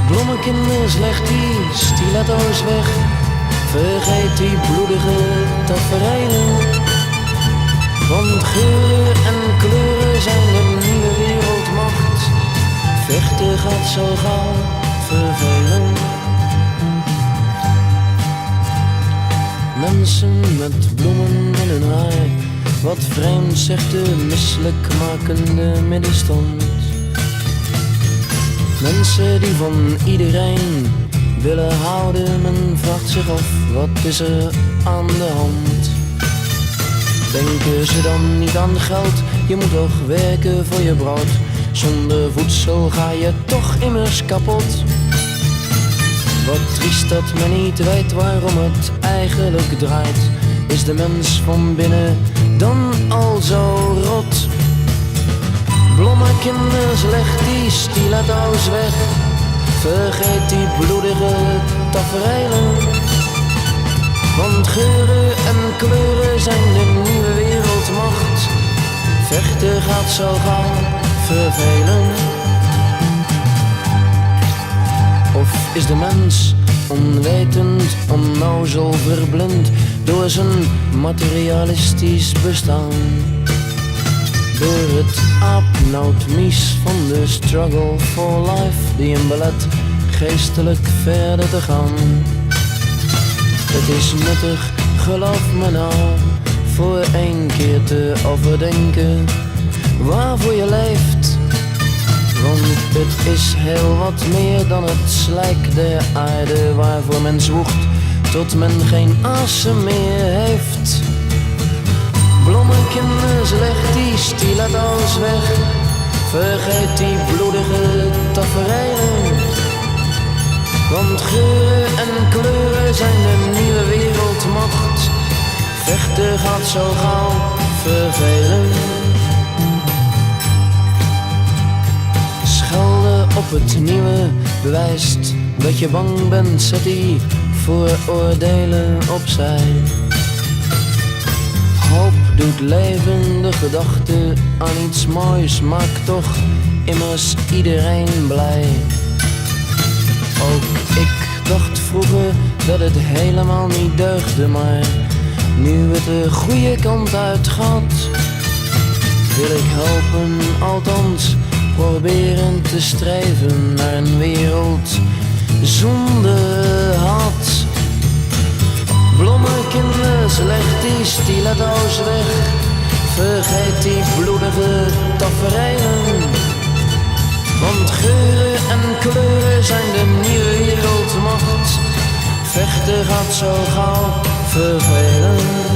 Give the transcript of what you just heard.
Bloemekinders, leg die stiletto's weg. Vergeet die bloedige tafereelen. Want geuren en kleuren zijn de nieuwe wereldmacht. Vechten gaat zo gauw vervelen. Mensen met bloemen in hun haar. Wat vreemd zegt de misselijkmakende middenstand. Mensen die van iedereen willen houden. Men vraagt zich af, wat is er aan de hand? Denken ze dan niet aan geld? Je moet toch werken voor je brood. Zonder voedsel ga je toch immers kapot. Wat triest dat men niet weet waarom het eigenlijk draait. Is de mens van binnen dan al zo rot? Bloemekinders, leg die stiletto's weg. Vergeet die bloedige tafereelen. Want geuren en kleuren zijn de nieuwe wereldmacht. Vechten gaat zo gauw vervelen. Of is de mens onwetend, onnozel, verblind door zijn materialistisch bestaan? Door het aapnootmies van de struggle for life die hem belet geestelijk verder te gaan. Het is nuttig, geloof me nou, voor één keer te overdenken waarvoor je leeft. Want het is heel wat meer dan het slijk der aarde waarvoor men zwoegt tot men geen asem meer heeft. Bloemekinders, leg die stiletto's weg. Vergeet die bloedige tafereelen. Want geuren en kleuren zijn de nieuwe wereldmacht. Vechten gaat zo gauw vervelen. Schelden op het nieuwe bewijst dat je bang bent. Zet die vooroordelen opzij. Hoop doet leven, de gedachte aan iets moois maakt toch immers iedereen blij. Ook ik dacht vroeger dat het helemaal niet deugde, maar nu het de goede kant uit gaat, wil ik helpen, althans proberen te streven naar een wereld zonder haat. Bloemekinders, leg die stiletto's weg. Vergeet die bloedige tafereelen. Want geuren en kleuren zijn de nieuwe wereldmacht. Vechten gaat zo gauw vervelen.